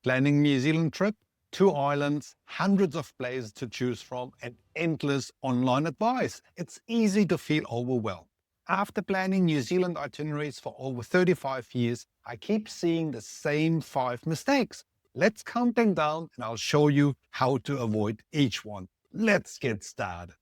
Planning New Zealand trip, 2 islands, hundreds of places to choose from, and endless online advice. It's easy to feel overwhelmed. After planning New Zealand itineraries for over 35 years, I keep seeing the same 5 mistakes. Let's count them down and I'll show you how to avoid each one. Let's get started.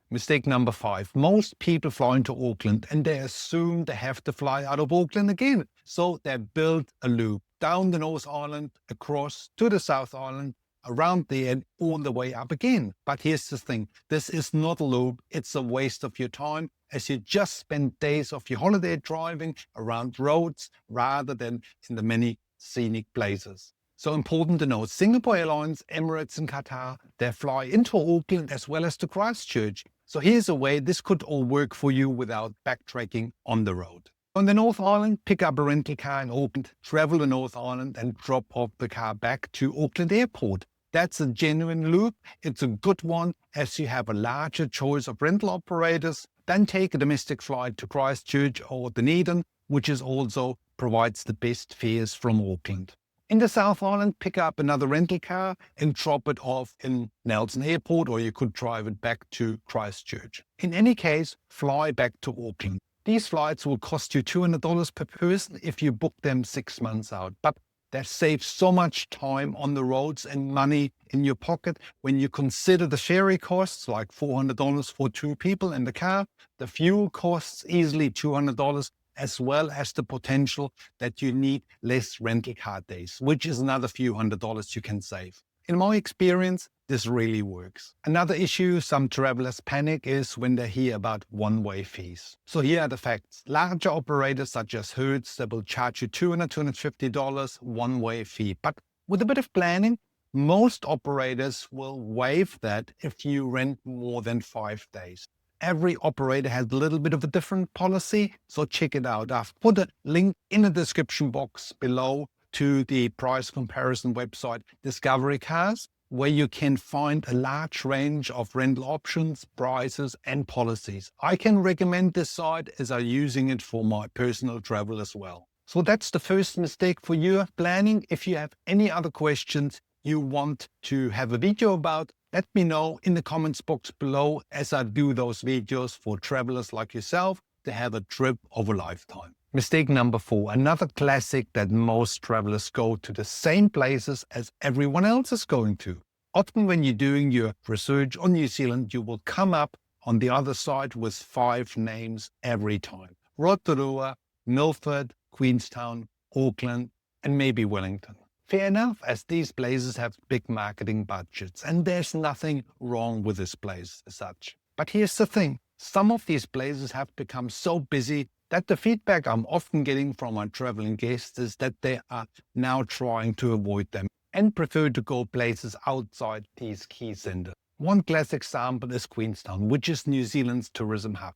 Mistake number 5. Most people fly into Auckland and they assume they have to fly out of Auckland again. So they build a loop down the North Island, across to the South Island, around there and all the way up again. But here's the thing. This is not a loop. It's a waste of your time, as you just spend days of your holiday driving around roads rather than in the many scenic places. So important to know, Singapore Airlines, Emirates and Qatar, they fly into Auckland as well as to Christchurch. So here's a way this could all work for you without backtracking on the road. On the North Island, pick up a rental car in Auckland, travel to North Island and drop off the car back to Auckland Airport. That's a genuine loop. It's a good one as you have a larger choice of rental operators. Then take a domestic flight to Christchurch or Dunedin, which is also provides the best fares from Auckland. In the South Island, pick up another rental car and drop it off in Nelson Airport, or you could drive it back to Christchurch. In any case, fly back to Auckland. These flights will cost you $200 per person if you book them 6 months out. But that saves so much time on the roads and money in your pocket when you consider the ferry costs, like $400 for 2 people in the car, the fuel costs easily $200, as well as the potential that you need less rental car days, which is another few $100s you can save. In my experience, this really works. Another issue some travelers panic is when they hear about one-way fees. So here are the facts. Larger operators such as Hertz, they will charge you $200, $250 one-way fee. But with a bit of planning, most operators will waive that if you rent more than 5 days. Every operator has a little bit of a different policy, so check it out. I've put a link in the description box below to the price comparison website Discovery Cars, where you can find a large range of rental options, prices and policies. I can recommend this site as I'm using it for my personal travel as well. So that's the first mistake for your planning. If you have any other questions you want to have a video about, let me know in the comments box below, as I do those videos for travelers like yourself to have a trip of a lifetime. Mistake number 4, another classic that most travelers go to the same places as everyone else is going to. Often when you're doing your research on New Zealand, you will come up on the other side with 5 names every time. Rotorua, Milford, Queenstown, Auckland, and maybe Wellington. Fair enough, as these places have big marketing budgets, and there's nothing wrong with this place as such. But here's the thing, some of these places have become so busy that the feedback I'm often getting from my traveling guests is that they are now trying to avoid them and prefer to go places outside these key centres. One classic example is Queenstown, which is New Zealand's tourism hub.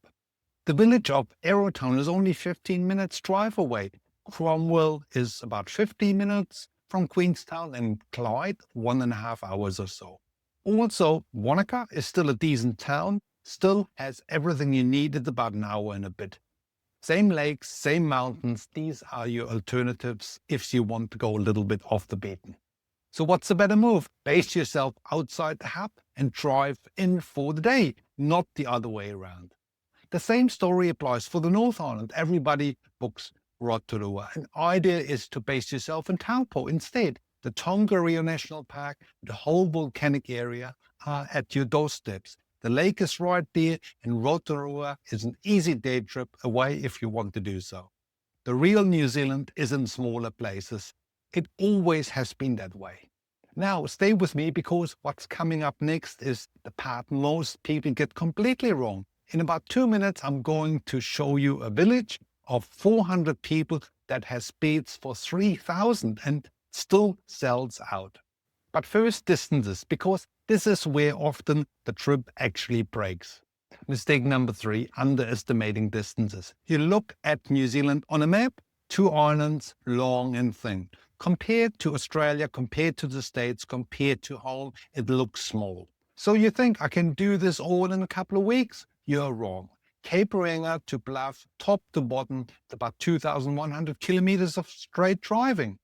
The village of Arrowtown is only 15 minutes drive away. Cromwell is about 15 minutes from Queenstown, and Clyde 1.5 hours or so. Also, Wanaka is still a decent town, still has everything you need at about an hour and a bit. Same lakes, same mountains, these are your alternatives if you want to go a little bit off the beaten. So what's a better move? Base yourself outside the hub and drive in for the day, not the other way around. The same story applies for the North Island. Everybody books Rotorua. An idea is to base yourself in Taupo instead. The Tongariro National Park, the whole volcanic area are at your doorsteps. The lake is right there, and Rotorua is an easy day trip away if you want to do so. The real New Zealand is in smaller places. It always has been that way. Now stay with me, because what's coming up next is the part most people get completely wrong. In about 2 minutes, I'm going to show you a village of 400 people that has beds for 3,000 and still sells out. But first, distances, because this is where often the trip actually breaks. Mistake number 3, underestimating distances. You look at New Zealand on a map, 2 islands, long and thin. Compared to Australia, compared to the States, compared to home, it looks small. So you think I can do this all in a couple of weeks? You're wrong. Cape Reinga to Bluff, top to bottom, it's about 2,100 kilometers of straight driving.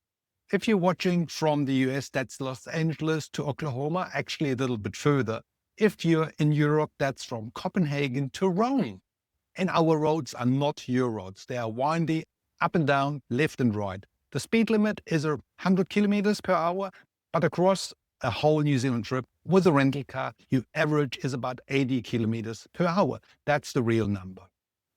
If you're watching from the US, that's Los Angeles to Oklahoma, actually a little bit further. If you're in Europe, that's from Copenhagen to Rome. And our roads are not your roads. They are windy, up and down, left and right. The speed limit is 100 kilometers per hour, but across a whole New Zealand trip with a rental car, your average is about 80 kilometers per hour. That's the real number.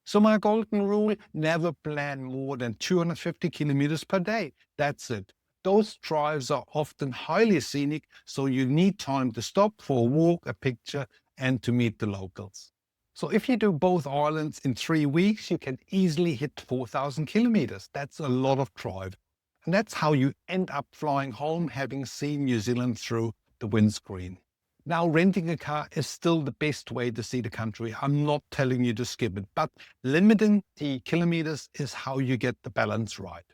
So my golden rule, never plan more than 250 kilometers per day. That's it. Those drives are often highly scenic, so you need time to stop for a walk, a picture, and to meet the locals. So if you do both islands in 3 weeks, you can easily hit 4,000 kilometers. That's a lot of drive. And that's how you end up flying home, having seen New Zealand through the windscreen. Now, renting a car is still the best way to see the country. I'm not telling you to skip it, but limiting the kilometers is how you get the balance right.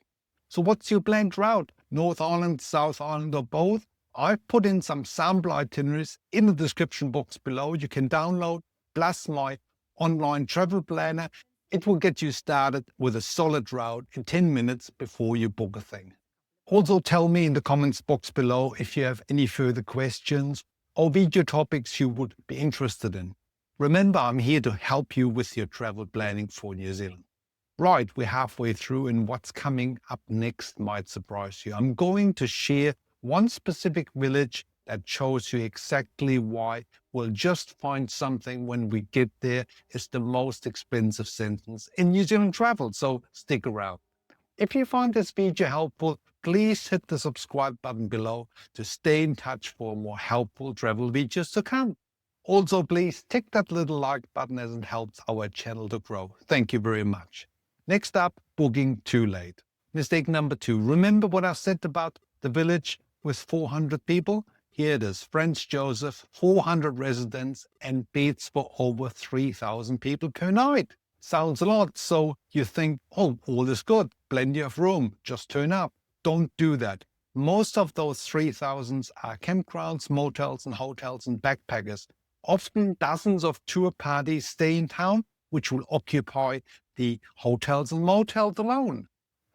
So what's your planned route? North Island, South Island, or both? I've put in some sample itineraries in the description box below. You can download, plus my online travel planner. It will get you started with a solid route in 10 minutes before you book a thing. Also tell me in the comments box below if you have any further questions or video topics you would be interested in. Remember, I'm here to help you with your travel planning for New Zealand. Right, we're halfway through, and what's coming up next might surprise you. I'm going to share one specific village that shows you exactly why we'll just find something when we get there is the most expensive sentence in New Zealand travel, so stick around. If you find this video helpful, please hit the subscribe button below to stay in touch for more helpful travel videos to come. Also, please tick that little like button as it helps our channel to grow. Thank you very much. Next up, booking too late. Mistake number 2. Remember what I said about the village with 400 people? Here it is, Franz Josef, 400 residents and beds for over 3,000 people per night. Sounds a lot, so you think, oh, all is good, plenty of room, just turn up. Don't do that. Most of those 3,000s are campgrounds, motels and hotels and backpackers. Often dozens of tour parties stay in town, which will occupy the hotels and motels alone.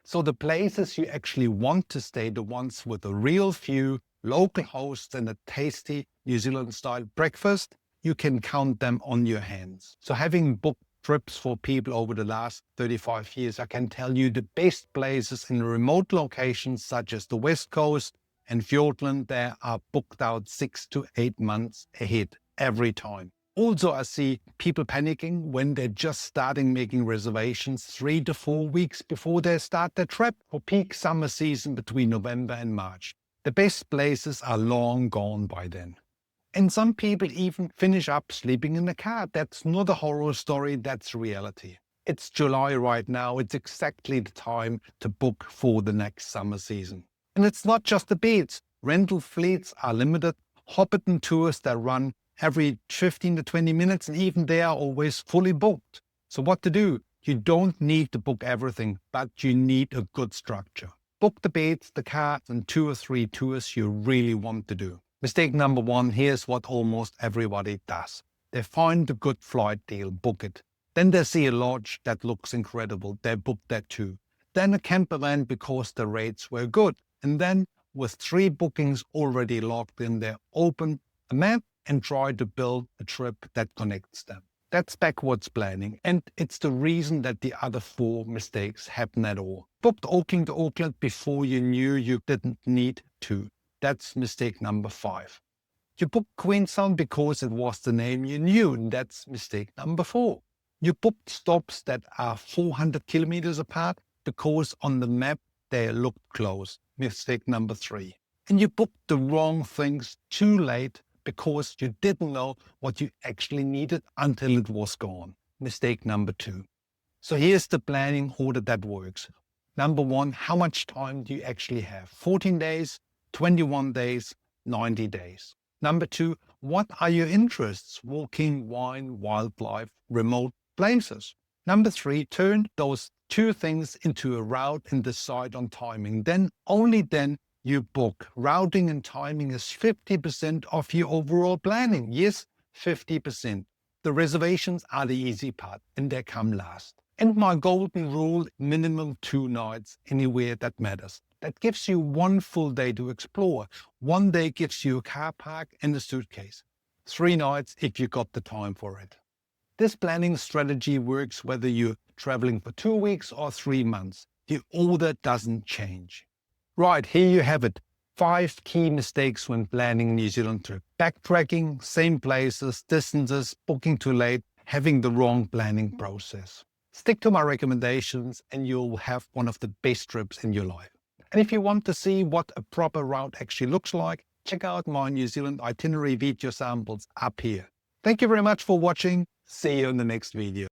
So the places you actually want to stay, the ones with a real view, local hosts and a tasty New Zealand-style breakfast, you can count them on your hands. So having booked trips for people over the last 35 years, I can tell you the best places in remote locations such as the West Coast and Fiordland, they are booked out 6 to 8 months ahead every time. Also, I see people panicking when they're just starting making reservations 3 to 4 weeks before they start their trip for peak summer season between November and March. The best places are long gone by then. And some people even finish up sleeping in the car. That's not a horror story, that's reality. It's July right now. It's exactly the time to book for the next summer season. And it's not just the beds. Rental fleets are limited. Hobbiton tours that run every 15 to 20 minutes, and even they are always fully booked. So what to do? You don't need to book everything, but you need a good structure. Book the beds, the cars, and 2 or 3 tours you really want to do. Mistake number 1, here's what almost everybody does. They find a good flight deal, book it. Then they see a lodge that looks incredible, they book that too. Then a camper van because the rates were good. And then with 3 bookings already locked in, they open a map and try to build a trip that connects them. That's backwards planning, and it's the reason that the other 4 mistakes happen at all. Booked Auckland to Auckland before you knew you didn't need to. That's mistake number 5. You booked Queenstown because it was the name you knew, and that's mistake number 4. You booked stops that are 400 kilometers apart because on the map they look close. Mistake number 3. And you booked the wrong things too late because you didn't know what you actually needed until it was gone. Mistake number 2. So here's the planning order that works. Number 1, how much time do you actually have? 14 days, 21 days, 90 days. Number 2, what are your interests? Walking, wine, wildlife, remote places. Number 3, turn those 2 things into a route and decide on timing. Then, only then, you book. Routing and timing is 50% of your overall planning. Yes, 50%. The reservations are the easy part, and they come last. And my golden rule, minimum 2 nights anywhere that matters. That gives you 1 full day to explore. 1 day gives you a car park and a suitcase. 3 nights if you got the time for it. This planning strategy works whether you're traveling for 2 weeks or 3 months. The order doesn't change. Right, here you have it. 5 key mistakes when planning a New Zealand trip. Backtracking, same places, distances, booking too late, having the wrong planning process. Stick to my recommendations and you'll have one of the best trips in your life. And if you want to see what a proper route actually looks like, check out my New Zealand itinerary video samples up here. Thank you very much for watching. See you in the next video.